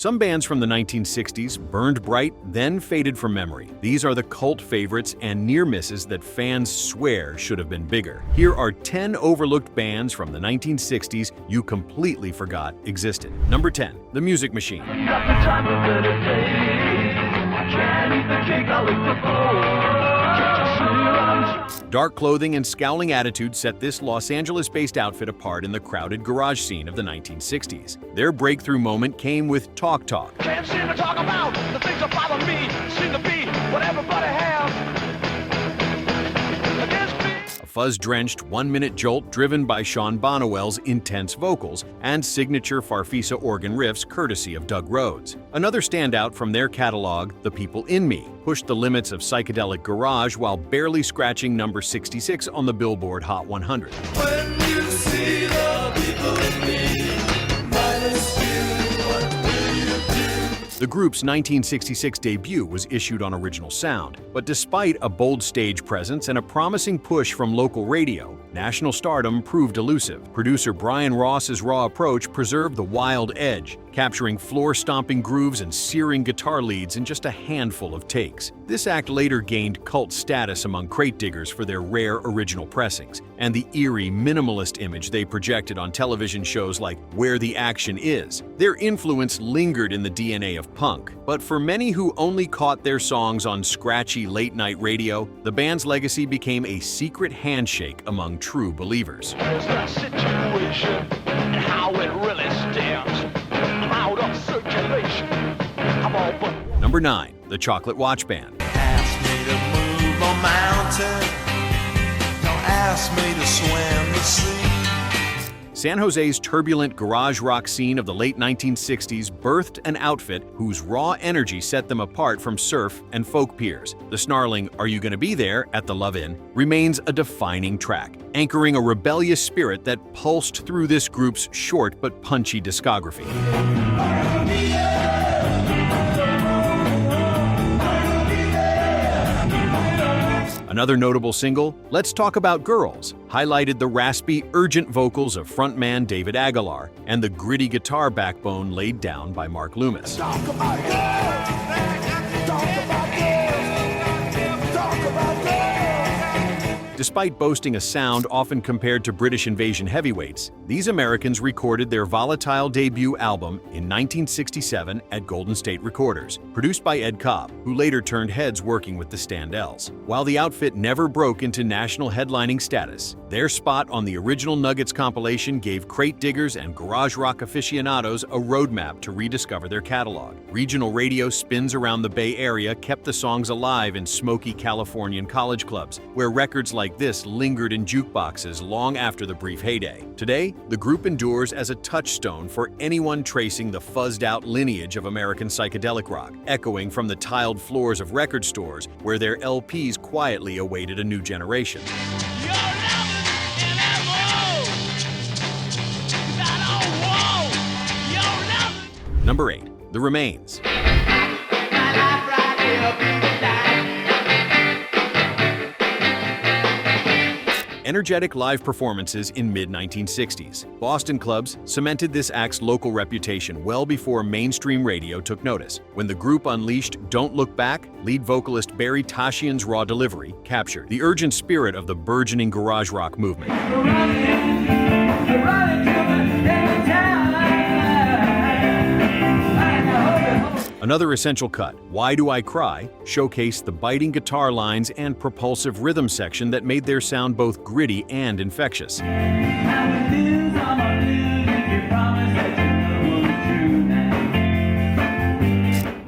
Some bands from the 1960s burned bright, then faded from memory. These are the cult favorites and near misses that fans swear should have been bigger. Here are 10 overlooked bands from the 1960s you completely forgot existed. Number 10, The Music Machine. Dark clothing and scowling attitude set this Los Angeles-based outfit apart in the crowded garage scene of the 1960s. Their breakthrough moment came with Talk Talk. Can't seem to talk about the things that bother me. Seem to be what everybody has against me. A fuzz-drenched one-minute jolt driven by Sean Bonnewell's intense vocals and signature Farfisa organ riffs courtesy of Doug Rhodes. Another standout from their catalog, The People in Me, pushed the limits of psychedelic garage while barely scratching number 66 on the Billboard Hot 100. When you see the people in me, minus you, what will you do? The group's 1966 debut was issued on Original Sound, but despite a bold stage presence and a promising push from local radio, national stardom proved elusive. Producer Brian Ross's raw approach preserved the wild edge, capturing floor-stomping grooves and searing guitar leads in just a handful of takes. This act later gained cult status among crate diggers for their rare original pressings, and the eerie, minimalist image they projected on television shows like Where the Action Is. Their influence lingered in the DNA of punk, but for many who only caught their songs on scratchy late-night radio, the band's legacy became a secret handshake among true believers. Here's the situation and how it really stands. I'm out of circulation. I'm all but. Number 9, The Chocolate Watchband. Ask me to move a mountain. Don't ask me to swim the sea. San Jose's turbulent garage rock scene of the late 1960s birthed an outfit whose raw energy set them apart from surf and folk peers. The snarling "Are you gonna be there?" at the Love-In remains a defining track, anchoring a rebellious spirit that pulsed through this group's short but punchy discography. Another notable single, Let's Talk About Girls, highlighted the raspy, urgent vocals of frontman David Aguilar and the gritty guitar backbone laid down by Mark Loomis. Talk about girls. Talk about girls. Talk about girls. Despite boasting a sound often compared to British invasion heavyweights, these Americans recorded their volatile debut album in 1967 at Golden State Recorders, produced by Ed Cobb, who later turned heads working with the Standells. While the outfit never broke into national headlining status, their spot on the original Nuggets compilation gave crate diggers and garage rock aficionados a roadmap to rediscover their catalog. Regional radio spins around the Bay Area kept the songs alive in smoky Californian college clubs, where records like this lingered in jukeboxes long after the brief heyday. Today, the group endures as a touchstone for anyone tracing the fuzzed-out lineage of American psychedelic rock, echoing from the tiled floors of record stores where their LPs quietly awaited a new generation. Number 8, The Remains. Energetic live performances in mid-1960s. Boston clubs cemented this act's local reputation well before mainstream radio took notice. When the group unleashed Don't Look Back, lead vocalist Barry Tashian's raw delivery captured the urgent spirit of the burgeoning garage rock movement. Another essential cut, Why Do I Cry, showcased the biting guitar lines and propulsive rhythm section that made their sound both gritty and infectious.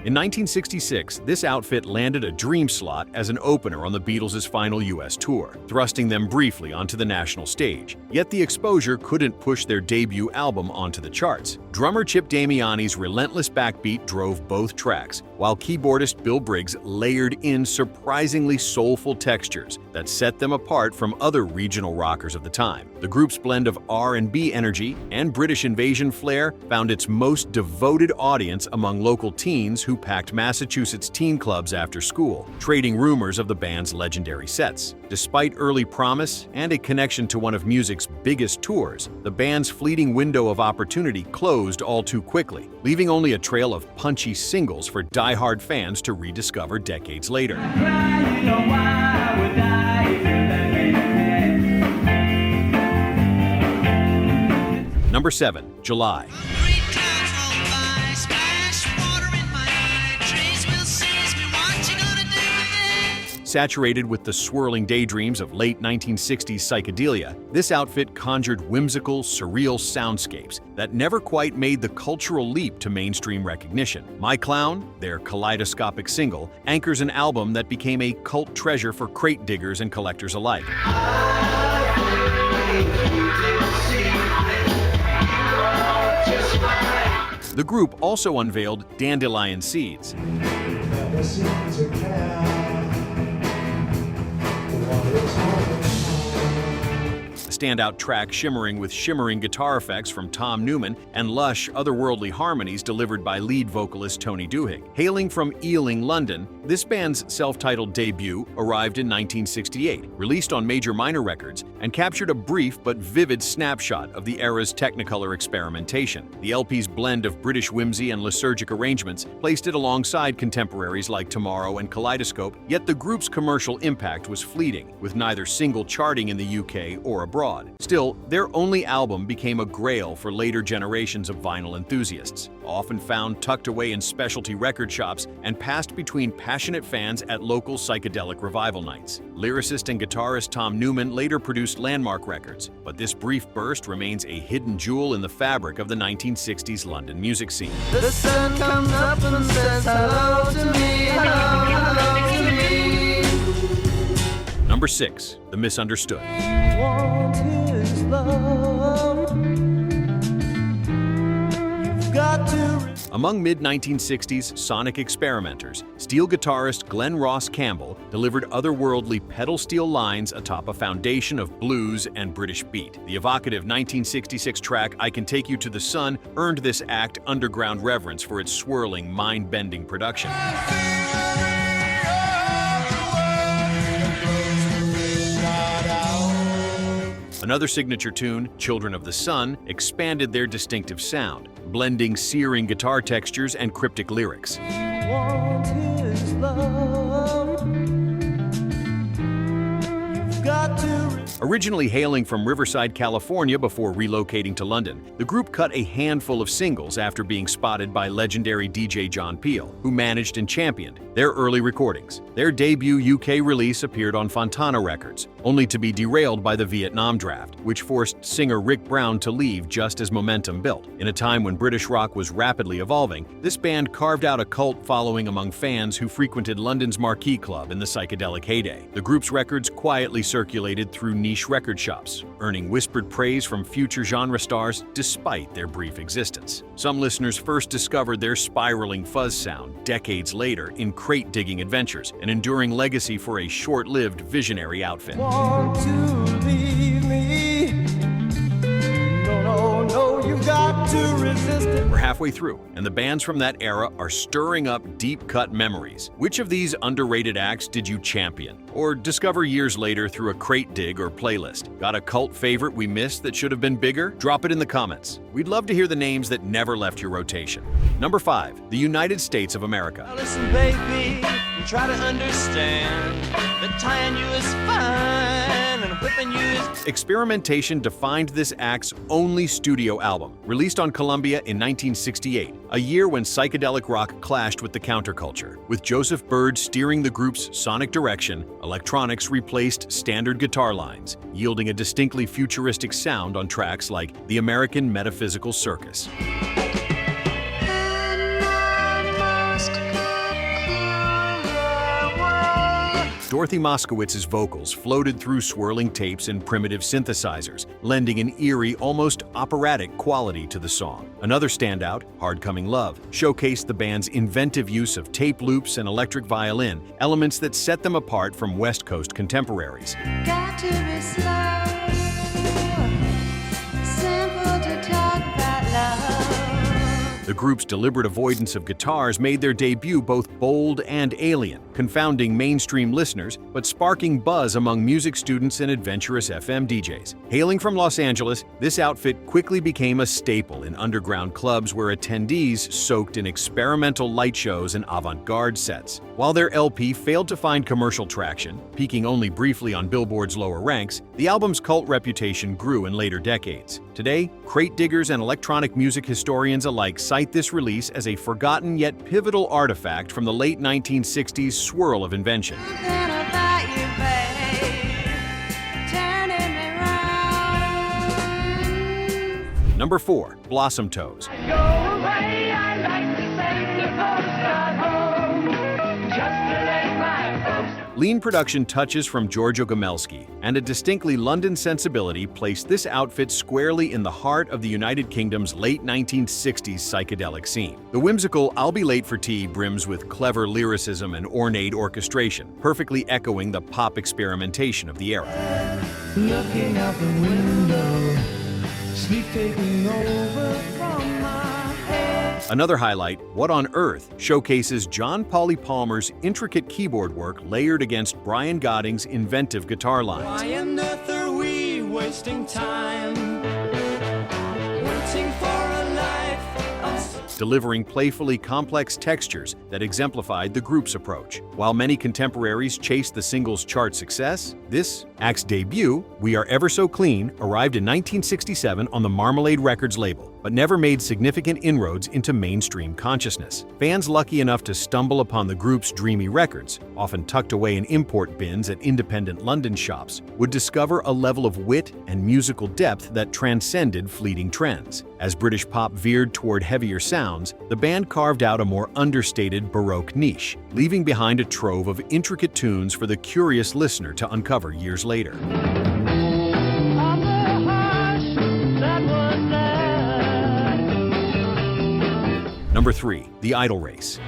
In 1966, this outfit landed a dream slot as an opener on the Beatles' final US tour, thrusting them briefly onto the national stage. Yet the exposure couldn't push their debut album onto the charts. Drummer Chip Damiani's relentless backbeat drove both tracks, while keyboardist Bill Briggs layered in surprisingly soulful textures that set them apart from other regional rockers of the time. The group's blend of R&B energy and British invasion flair found its most devoted audience among local teens who packed Massachusetts teen clubs after school, trading rumors of the band's legendary sets. Despite early promise and a connection to one of music's biggest tours, the band's fleeting window of opportunity closed all too quickly, leaving only a trail of punchy singles for die-hard fans to rediscover decades later. Number 7. July. Saturated with the swirling daydreams of late 1960s psychedelia, this outfit conjured whimsical, surreal soundscapes that never quite made the cultural leap to mainstream recognition. My Clown, their kaleidoscopic single, anchors an album that became a cult treasure for crate diggers and collectors alike. The group also unveiled Dandelion Seeds, a standout track shimmering with shimmering guitar effects from Tom Newman and lush, otherworldly harmonies delivered by lead vocalist Tony Duhigg. Hailing from Ealing, London, this band's self-titled debut arrived in 1968, released on Major Minor Records, and captured a brief but vivid snapshot of the era's Technicolor experimentation. The LP's blend of British whimsy and liturgic arrangements placed it alongside contemporaries like Tomorrow and Kaleidoscope, yet the group's commercial impact was fleeting, with neither single charting in the UK or abroad. Still, their only album became a grail for later generations of vinyl enthusiasts, often found tucked away in specialty record shops and passed between passionate fans at local psychedelic revival nights. Lyricist and guitarist Tom Newman later produced landmark records, but this brief burst remains a hidden jewel in the fabric of the 1960s London music scene. The sun comes up and says hello to me, hello to me. Number 6. The Misunderstood. Want his love. You've got to. Among mid-1960s sonic experimenters, steel guitarist Glenn Ross Campbell delivered otherworldly pedal steel lines atop a foundation of blues and British beat. The evocative 1966 track I Can Take You to the Sun earned this act underground reverence for its swirling, mind-bending production. Another signature tune, Children of the Sun, expanded their distinctive sound, blending searing guitar textures and cryptic lyrics. Want his love. You've got to. Originally hailing from Riverside, California before relocating to London, the group cut a handful of singles after being spotted by legendary DJ John Peel, who managed and championed their early recordings. Their debut UK release appeared on Fontana Records, only to be derailed by the Vietnam draft, which forced singer Rick Brown to leave just as momentum built. In a time when British rock was rapidly evolving, this band carved out a cult following among fans who frequented London's Marquee Club in the psychedelic heyday. The group's records quietly circulated through niche record shops, earning whispered praise from future genre stars despite their brief existence. Some listeners first discovered their spiraling fuzz sound decades later in crate-digging adventures, an enduring legacy for a short-lived visionary outfit. Want to leave me? No, you got to resist it. We're halfway through, and the bands from that era are stirring up deep-cut memories. Which of these underrated acts did you champion, or discover years later through a crate dig or playlist? Got a cult favorite we missed that should have been bigger? Drop it in the comments. We'd love to hear the names that never left your rotation. Number 5. The United States of America. Now listen, baby, and try to understand that tying you is fine and whipping you is. Experimentation defined this act's only studio album, released on Columbia in 1968, a year when psychedelic rock clashed with the counterculture. With Joseph Byrd steering the group's sonic direction, electronics replaced standard guitar lines, yielding a distinctly futuristic sound on tracks like The American Metaphysical Circus. Dorothy Moskowitz's vocals floated through swirling tapes and primitive synthesizers, lending an eerie, almost operatic quality to the song. Another standout, Hard Coming Love, showcased the band's inventive use of tape loops and electric violin, elements that set them apart from West Coast contemporaries. Got to be slow, simple to talk about love. The group's deliberate avoidance of guitars made their debut both bold and alien, confounding mainstream listeners but sparking buzz among music students and adventurous FM DJs. Hailing from Los Angeles, this outfit quickly became a staple in underground clubs where attendees soaked in experimental light shows and avant-garde sets. While their LP failed to find commercial traction, peaking only briefly on Billboard's lower ranks, the album's cult reputation grew in later decades. Today, crate diggers and electronic music historians alike cite this release as a forgotten yet pivotal artifact from the late 1960s swirl of invention. Something about you, babe, turning me round. Number 4. Blossom Toes. Go away, I like to send the postcard home, just to let my folks. Lean production touches from Giorgio Gomelski and a distinctly London sensibility placed this outfit squarely in the heart of the United Kingdom's late 1960s psychedelic scene. The whimsical "I'll Be Late for Tea" brims with clever lyricism and ornate orchestration, perfectly echoing the pop experimentation of the era. Looking out the window, sleep taking over from my head. Another highlight, What on Earth, showcases John Polly Palmer's intricate keyboard work layered against Brian Godding's inventive guitar lines. Why on earth are we wasting time, waiting for a life of delivering playfully complex textures that exemplified the group's approach. While many contemporaries chased the single's chart success, this act's debut, We Are Ever So Clean, arrived in 1967 on the Marmalade Records label, but never made significant inroads into mainstream consciousness. Fans lucky enough to stumble upon the group's dreamy records, often tucked away in import bins at independent London shops, would discover a level of wit and musical depth that transcended fleeting trends. As British pop veered toward heavier sounds, the band carved out a more understated Baroque niche, leaving behind a trove of intricate tunes for the curious listener to uncover years later. On the hush that was there. Number 3. The Idol Race.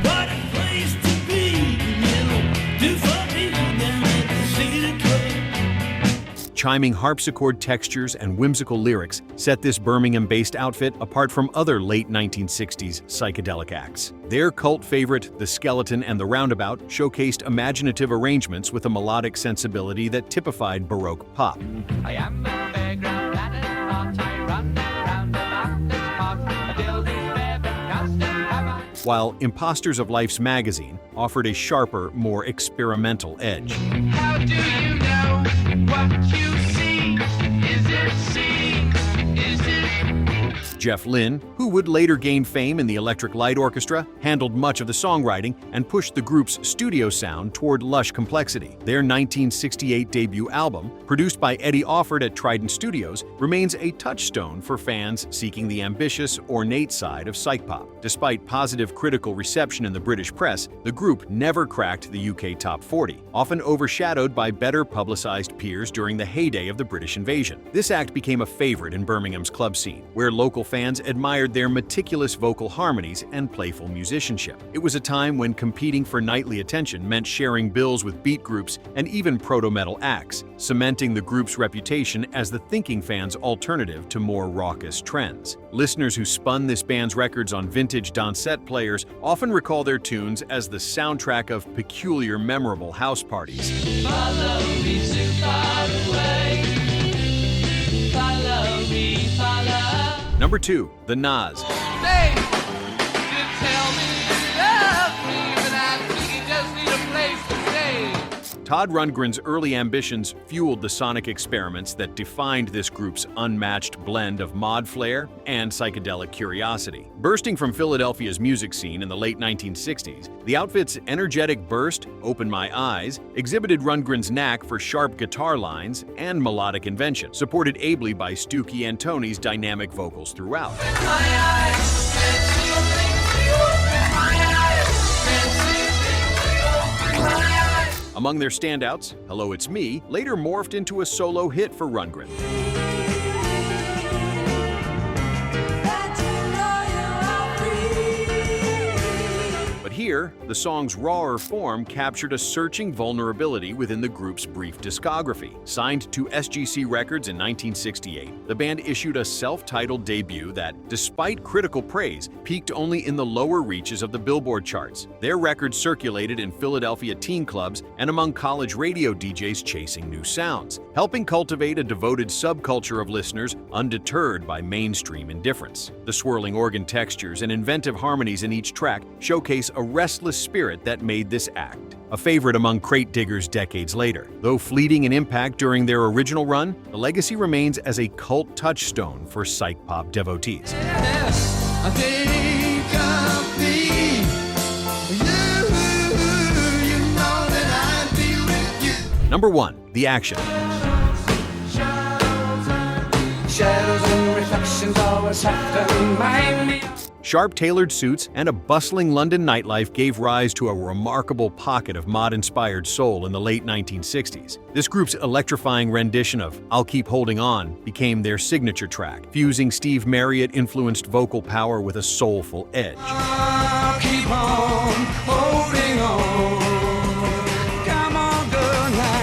what a place to be, you know, do for me, then let the city cook. Chiming harpsichord textures and whimsical lyrics set this Birmingham-based outfit apart from other late 1960s psychedelic acts. Their cult favorite, The Skeleton and the Roundabout, showcased imaginative arrangements with a melodic sensibility that typified Baroque pop. I am a fairground rabbit, I run around about this park until these rabbit costumes have I. While Imposters of Life's magazine offered a sharper, more experimental edge. How do you know what you see? Is it seen? Is it? Jeff Lynne, who would later gain fame in the Electric Light Orchestra, handled much of the songwriting and pushed the group's studio sound toward lush complexity. Their 1968 debut album, produced by Eddie Offord at Trident Studios, remains a touchstone for fans seeking the ambitious, ornate side of psych pop. Despite positive critical reception in the British press, the group never cracked the UK Top 40, often overshadowed by better publicized peers during the heyday of the British invasion. This act became a favorite in Birmingham's club scene, where local fans admired their meticulous vocal harmonies and playful musicianship. It was a time when competing for nightly attention meant sharing bills with beat groups and even proto-metal acts, cementing the group's reputation as the thinking fans' alternative to more raucous trends. Listeners who spun this band's records on vintage Dansette players often recall their tunes as the soundtrack of peculiar, memorable house parties. Follow me too far away. Follow me, follow. Number 2. The Nazz. Babe, you tell me you love me, but I think you just need a place to stay. Todd Rundgren's early ambitions fueled the sonic experiments that defined this group's unmatched blend of mod flair and psychedelic curiosity. Bursting from Philadelphia's music scene in the late 1960s, the outfit's energetic burst, Open My Eyes, exhibited Rundgren's knack for sharp guitar lines and melodic invention, supported ably by Stuckey Antoni's dynamic vocals throughout. Among their standouts, Hello It's Me later morphed into a solo hit for Rundgren. But But here, the song's rawer form captured a searching vulnerability within the group's brief discography. Signed to SGC Records in 1968, the band issued a self-titled debut that, despite critical praise, peaked only in the lower reaches of the Billboard charts. Their record circulated in Philadelphia teen clubs and among college radio DJs chasing new sounds, helping cultivate a devoted subculture of listeners undeterred by mainstream indifference. The swirling organ textures and inventive harmonies in each track showcase a restless spirit that made this act a favorite among crate diggers decades later. Though fleeting in impact during their original run, the legacy remains as a cult touchstone for psych pop devotees. I think of me. You know that I'd be with you. Number 1. The Action. Shadows and reflections always have to remind me. Sharp tailored suits and a bustling London nightlife gave rise to a remarkable pocket of mod-inspired soul in the late 1960s. This group's electrifying rendition of I'll Keep Holding On became their signature track, fusing Steve Marriott-influenced vocal power with a soulful edge. I'll keep on holding on. Come on, girl, now.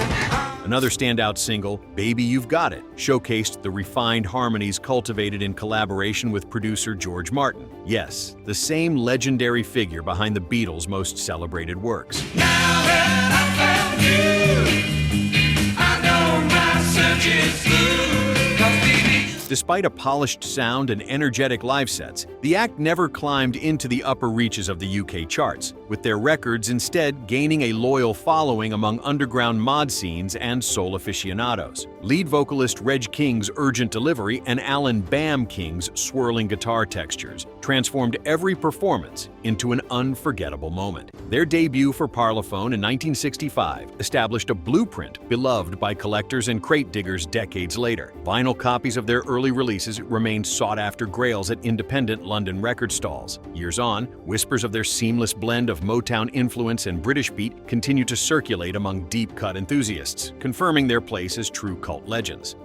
Another standout single, Baby You've Got It, showcased the refined harmonies cultivated in collaboration with producer George Martin. Yes, the same legendary figure behind the Beatles' most celebrated works. Now that I found you, I know my search is through. 'Cause baby, Despite a polished sound and energetic live sets, the act never climbed into the upper reaches of the UK charts, with their records instead gaining a loyal following among underground mod scenes and soul aficionados. Lead vocalist Reg King's urgent delivery and Alan Bam King's swirling guitar textures transformed every performance into an unforgettable moment. Their debut for Parlophone in 1965 established a blueprint beloved by collectors and crate diggers decades later. Vinyl copies of their early releases remained sought-after grails at independent London record stalls. Years on, whispers of their seamless blend of Motown influence and British beat continue to circulate among deep-cut enthusiasts, confirming their place as true cult legends.